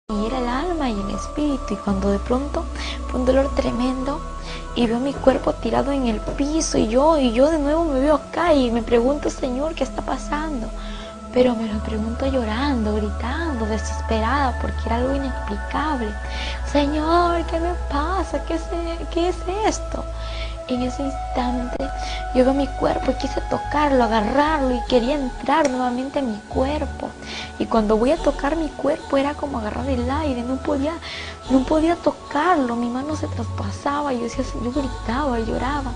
y era el alma y el espíritu. Y cuando de pronto fue un dolor tremendo y veo mi cuerpo tirado en el piso y yo de nuevo me veo acá y me pregunto, Señor, ¿qué está pasando? Pero me lo pregunto llorando, gritando, desesperada, porque era algo inexplicable. Señor, ¿qué me pasa? ¿Qué es esto? En ese instante yo veo mi cuerpo y quise tocarlo, agarrarlo y quería entrar nuevamente en mi cuerpo. Y cuando voy a tocar mi cuerpo era como agarrar el aire, no podía tocarlo, mi mano se traspasaba, yo gritaba, lloraba.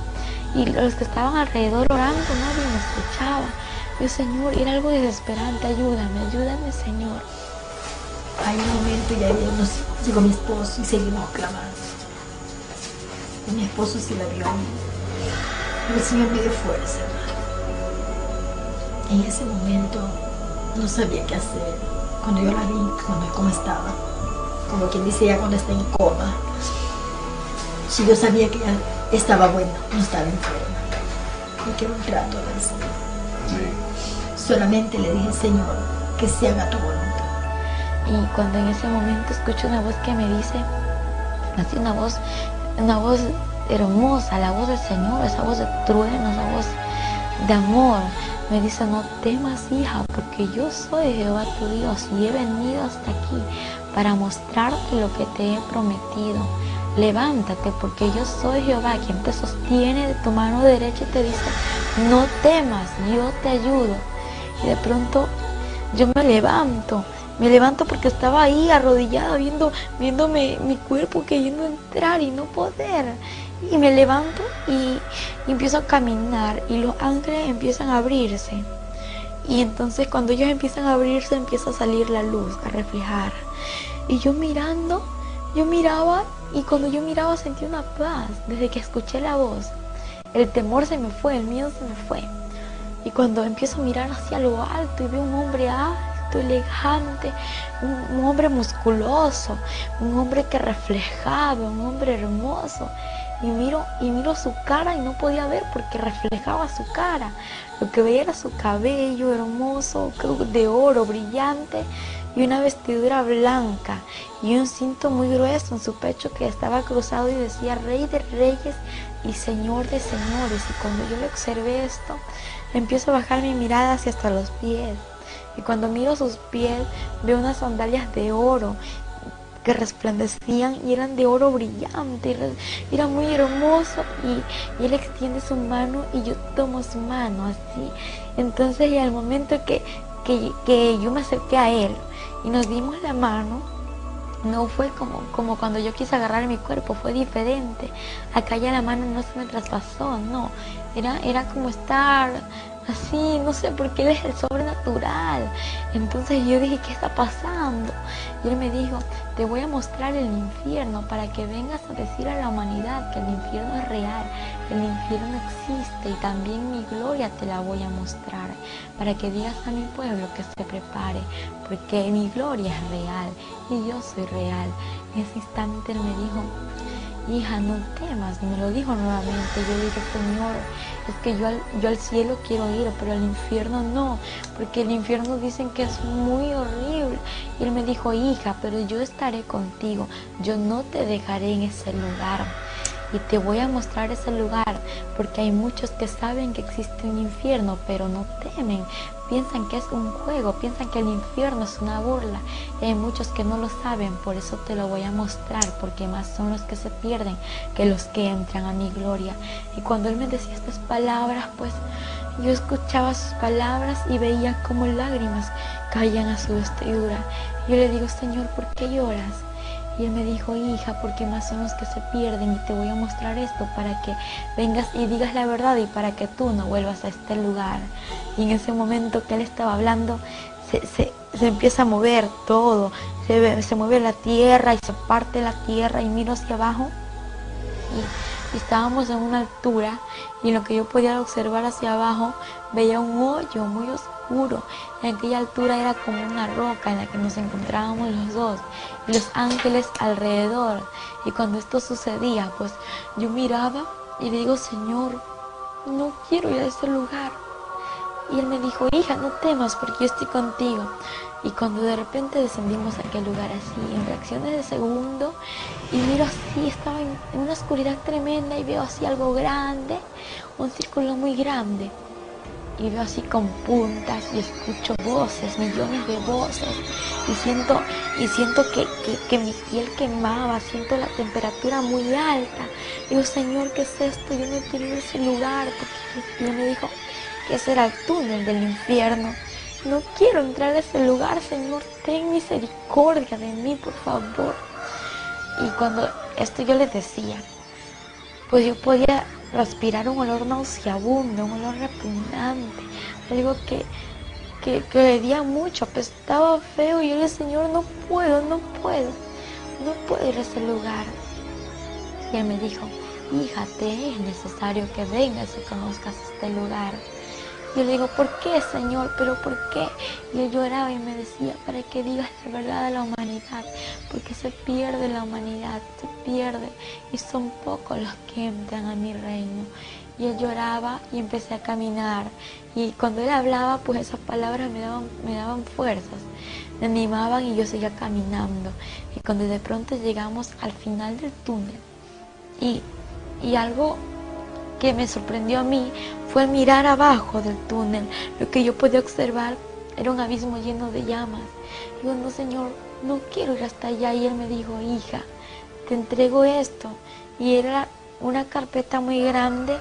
Y los que estaban alrededor orando, nadie me escuchaba. Yo, Señor, era algo desesperante, ayúdame, Señor. Hay un momento y ahí llegó mi esposo y seguimos clamando. Y mi esposo sí la vio ahí. Pero el Señor me dio fuerza, hermano. En ese momento no sabía qué hacer. Cuando yo la vi, cómo estaba, como quien dice ya cuando está en coma. Si yo sabía que ella estaba buena, no estaba enferma. Y que era un trato del Señor. Sí. Solamente le dije, Señor, que se haga tu voluntad. Y cuando en ese momento escucho una voz que me dice, así una voz hermosa, la voz del Señor, esa voz de trueno, esa voz de amor, me dice, no temas, hija, porque yo soy Jehová tu Dios y he venido hasta aquí para mostrarte lo que te he prometido. Levántate, porque yo soy Jehová, quien te sostiene de tu mano derecha y te dice, no temas, yo te ayudo. Y de pronto yo me levanto porque estaba ahí arrodillada viéndome mi cuerpo queriendo entrar y no poder. Y me levanto y empiezo a caminar y los ángeles empiezan a abrirse. Y entonces cuando ellos empiezan a abrirse empieza a salir la luz, a reflejar. Y yo miraba y cuando yo miraba sentí una paz desde que escuché la voz. El temor se me fue, el miedo se me fue. Y cuando empiezo a mirar hacia lo alto y veo un hombre alto, elegante, un hombre musculoso, un hombre que reflejaba, un hombre hermoso. Y miro su cara y no podía ver porque reflejaba su cara. Lo que veía era su cabello hermoso, de oro, brillante, y una vestidura blanca y un cinto muy grueso en su pecho que estaba cruzado y decía Rey de Reyes y Señor de Señores. Y cuando yo le observé esto, empiezo a bajar mi mirada hacia hasta los pies. Y cuando miro sus pies, veo unas sandalias de oro que resplandecían y eran de oro brillante, era muy hermoso. Y él extiende su mano y yo tomo su mano así. Entonces, y al momento que yo me acerqué a él y nos dimos la mano, no fue como cuando yo quise agarrar mi cuerpo, fue diferente. Acá ya la mano no se me traspasó, no, era como estar así, no sé, porque él es el sobrenatural. Entonces yo dije, ¿qué está pasando? Y él me dijo, te voy a mostrar el infierno para que vengas a decir a la humanidad que el infierno es real, que el infierno existe, y también mi gloria te la voy a mostrar, para que digas a mi pueblo que se prepare, porque mi gloria es real y yo soy real. En ese instante él me dijo, hija, no temas, me lo dijo nuevamente. Yo dije, Señor, es que yo al cielo quiero ir, pero al infierno no, porque el infierno dicen que es muy horrible. Y él me dijo, hija, pero yo estaré contigo, yo no te dejaré en ese lugar. Y te voy a mostrar ese lugar, porque hay muchos que saben que existe un infierno, pero no temen. Piensan que es un juego, piensan que el infierno es una burla. Y hay muchos que no lo saben, por eso te lo voy a mostrar, porque más son los que se pierden que los que entran a mi gloria. Y cuando él me decía estas palabras, pues yo escuchaba sus palabras y veía como lágrimas caían a su vestidura. Yo le digo, Señor, ¿por qué lloras? Y él me dijo, hija, porque más son los que se pierden, y te voy a mostrar esto para que vengas y digas la verdad y para que tú no vuelvas a este lugar. Y en ese momento que él estaba hablando, se empieza a mover todo, se mueve la tierra y se parte la tierra, y miro hacia abajo y estábamos en una altura, y en lo que yo podía observar hacia abajo veía un hoyo muy oscuro. En aquella altura era como una roca en la que nos encontrábamos los dos y los ángeles alrededor. Y cuando esto sucedía, pues yo miraba y le digo, Señor, no quiero ir a ese lugar. Y él me dijo, hija, no temas porque yo estoy contigo. Y cuando de repente descendimos a aquel lugar así, en fracciones de segundo, y miro así, estaba en una oscuridad tremenda y veo así algo grande, un círculo muy grande. Y veo así con puntas y escucho voces, millones de voces. Y siento que mi piel quemaba, siento la temperatura muy alta. Digo, Señor, ¿qué es esto? Yo no he querido ese lugar, porque Dios me dijo que ese era el túnel del infierno. No quiero entrar a ese lugar, Señor, ten misericordia de mí, por favor. Y cuando esto yo les decía, pues yo podía respirar un olor nauseabundo, un olor repugnante, algo que hedía mucho, apestaba feo. Y yo le dije, Señor, no puedo ir a ese lugar. Y él me dijo, hija, te es necesario que vengas y conozcas este lugar. Y yo le digo, ¿por qué, Señor? ¿Pero por qué? Y él lloraba y me decía, para que digas la verdad a la humanidad, porque se pierde la humanidad, se pierde, y son pocos los que entran a mi reino. Y él lloraba y empecé a caminar. Y cuando él hablaba, pues esas palabras me daban fuerzas, me animaban y yo seguía caminando. Y cuando de pronto llegamos al final del túnel, y algo que me sorprendió a mí fue mirar abajo del túnel. Lo que yo podía observar era un abismo lleno de llamas. Digo, no, Señor, no quiero ir hasta allá. Y él me dijo, hija, te entrego esto. Y era una carpeta muy grande,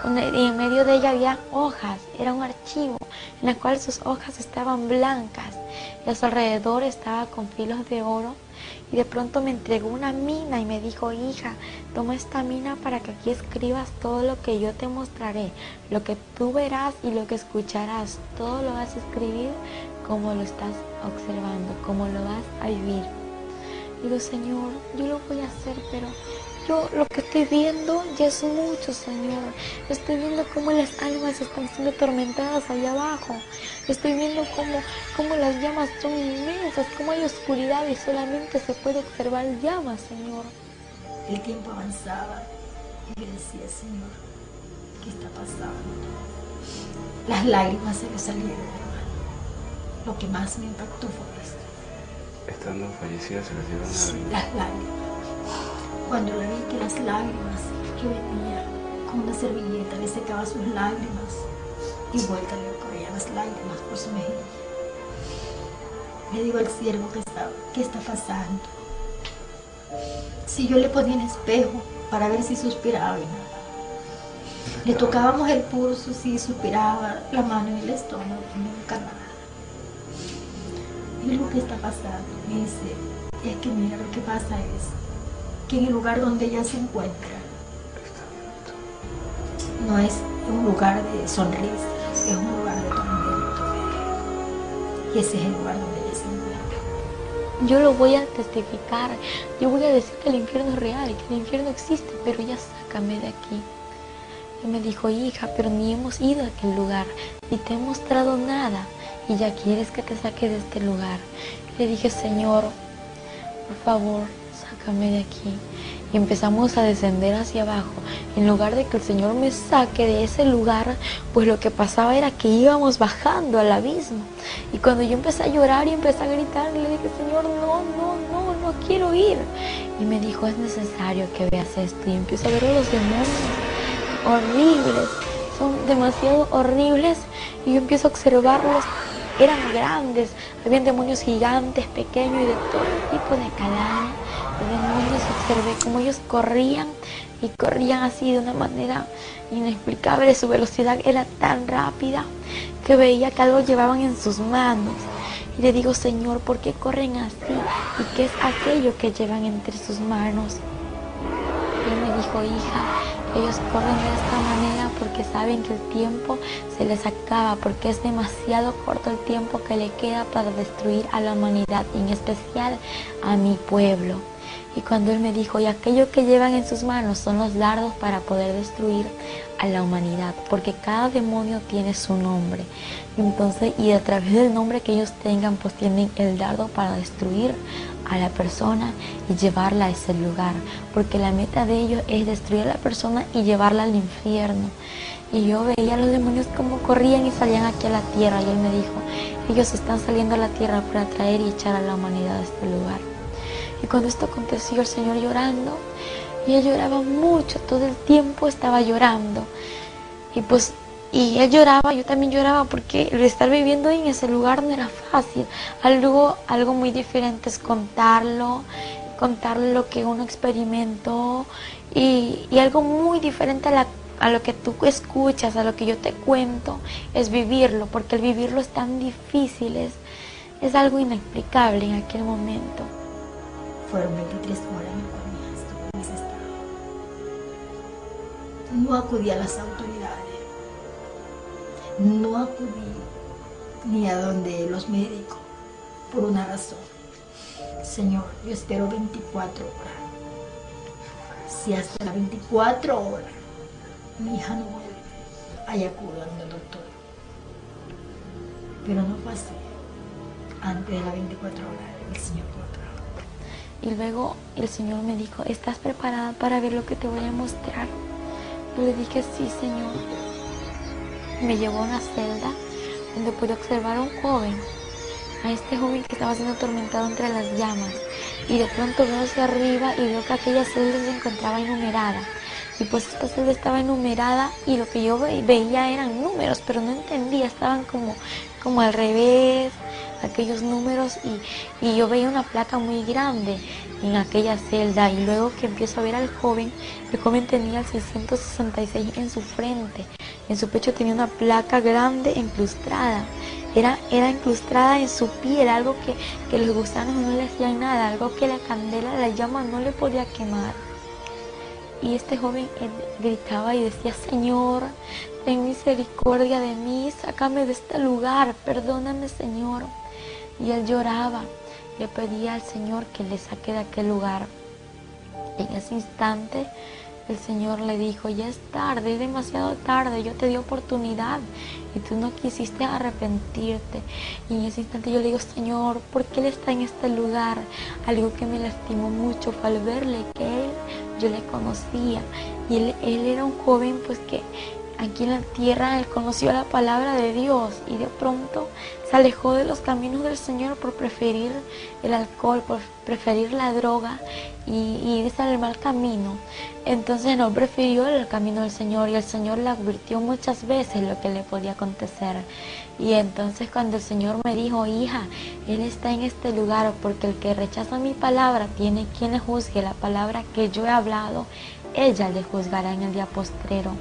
y en medio de ella había hojas. Era un archivo en el cual sus hojas estaban blancas y a su alrededor estaba con filos de oro. Y de pronto me entregó una mina y me dijo, hija, toma esta mina para que aquí escribas todo lo que yo te mostraré, lo que tú verás y lo que escucharás. Todo lo vas a escribir como lo estás observando, como lo vas a vivir. Digo, Señor, yo lo voy a hacer, pero yo lo que estoy viendo ya es mucho, Señor. Estoy viendo cómo las almas están siendo atormentadas allá abajo. Estoy viendo cómo las llamas son inmensas, cómo hay oscuridad y solamente se puede observar llamas, Señor. El tiempo avanzaba y yo decía, Señor, ¿qué está pasando? Las lágrimas se me salieron, hermano. Lo que más me impactó fue esto. Estando fallecida se les dieron Sí, las lágrimas. Cuando le vi que las lágrimas que venía con una servilleta le secaba sus lágrimas y vuelta le corrían las lágrimas por su mejilla. Le digo al siervo ¿qué está pasando? Si yo le ponía el espejo para ver si suspiraba y nada. Le tocábamos el pulso, si suspiraba, la mano en el estómago, nunca nada. Y lo que está pasando, me dice, es que mira, lo que pasa es que en el lugar donde ella se encuentra no es un lugar de sonrisa, es un lugar de tormento. Y ese es el lugar donde ella se encuentra. Yo lo voy a testificar, yo voy a decir que el infierno es real, que el infierno existe, pero ya sácame de aquí. Y me dijo, hija, pero ni hemos ido a aquel lugar, ni te he mostrado nada, y ya quieres que te saque de este lugar. Le dije, Señor, por favor, sácame de aquí. Y empezamos a descender hacia abajo. En lugar de que el Señor me saque de ese lugar, pues lo que pasaba era que íbamos bajando al abismo. Y cuando yo empecé a llorar y empecé a gritar, le dije, Señor, no quiero ir. Y me dijo, es necesario que veas esto. Y empiezo a ver a los demonios horribles, son demasiado horribles. Y yo empiezo a observarlos. Eran grandes, habían demonios gigantes, pequeños y de todo tipo de calaña. Los demonios, observé cómo ellos corrían y corrían así de una manera inexplicable. Su velocidad era tan rápida que veía que algo llevaban en sus manos. Y le digo, Señor, ¿por qué corren así? ¿Y qué es aquello que llevan entre sus manos? Y él me dijo, hija, ellos corren de esta manera porque saben que el tiempo se les acaba, porque es demasiado corto el tiempo que le queda para destruir a la humanidad, y en especial a mi pueblo. Y cuando él me dijo, y aquello que llevan en sus manos son los dardos para poder destruir a la humanidad, porque cada demonio tiene su nombre. Entonces, y a través del nombre que ellos tengan, pues tienen el dardo para destruir a la persona y llevarla a ese lugar, porque la meta de ellos es destruir a la persona y llevarla al infierno. Y yo veía a los demonios como corrían y salían aquí a la tierra, y él me dijo, ellos están saliendo a la tierra para traer y echar a la humanidad a este lugar. Y cuando esto aconteció, el Señor llorando, y él lloraba mucho, todo el tiempo estaba llorando. Y él lloraba, yo también lloraba, porque el estar viviendo en ese lugar no era fácil. Algo muy diferente es contarlo lo que uno experimentó, y algo muy diferente a lo que tú escuchas, a lo que yo te cuento, es vivirlo, porque el vivirlo es tan difícil, es algo inexplicable en aquel momento. Fueron 23 horas en cual mi hija estuvo en ese estado. No acudí a las autoridades, no acudí ni a donde los médicos, por una razón. Señor, yo espero 24 horas. Si hasta las 24 horas mi hija no vuelve, ahí acudo al doctor. Pero no fue así. Antes de las 24 horas, el Señor lo trajo. Y luego el Señor me dijo, ¿estás preparada para ver lo que te voy a mostrar? Yo le dije, sí, Señor. Me llevó a una celda donde pude observar a un joven, a este joven que estaba siendo atormentado entre las llamas. Y de pronto veo hacia arriba y veo que aquella celda se encontraba enumerada. Y pues esta celda estaba enumerada, y lo que yo veía eran números, pero no entendía, estaban como al revés, aquellos números, y yo veía una placa muy grande en aquella celda. Y luego que empiezo a ver al joven, el joven tenía el 666 en su frente, en su pecho tenía una placa grande incrustada. Era incrustada en su piel, algo que los gusanos no le hacían nada, algo que la candela, la llama no le podía quemar. Y este joven gritaba y decía, Señor, ten misericordia de mí, sácame de este lugar, perdóname, Señor. Y él lloraba, le pedía al Señor que le saque de aquel lugar. En ese instante el Señor le dijo, ya es tarde, es demasiado tarde, yo te di oportunidad y tú no quisiste arrepentirte. Y en ese instante yo le digo, Señor, ¿por qué Él está en este lugar? Algo que me lastimó mucho fue al verle que yo le conocía, y él era un joven pues que aquí en la tierra él conoció la palabra de Dios, y de pronto se alejó de los caminos del Señor por preferir el alcohol, por preferir la droga y irse al mal camino. Entonces no prefirió el camino del Señor, y el Señor le advirtió muchas veces lo que le podía acontecer. Y entonces cuando el Señor me dijo, hija, Él está en este lugar porque el que rechaza mi palabra tiene quien le juzgue la palabra que yo he hablado, ella le juzgará en el día postrero.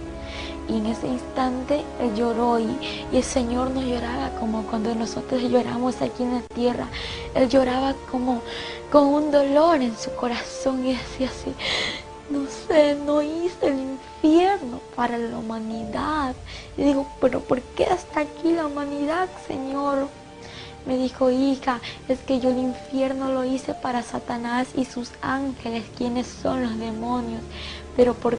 Y en ese instante él lloró, y el Señor no lloraba como cuando nosotros lloramos aquí en la tierra. Él lloraba como con un dolor en su corazón, y decía así, no sé, no hice el infierno para la humanidad. Y digo, pero ¿por qué hasta aquí la humanidad, Señor? Me dijo, hija, es que yo el infierno lo hice para Satanás y sus ángeles, quienes son los demonios. Pero ¿por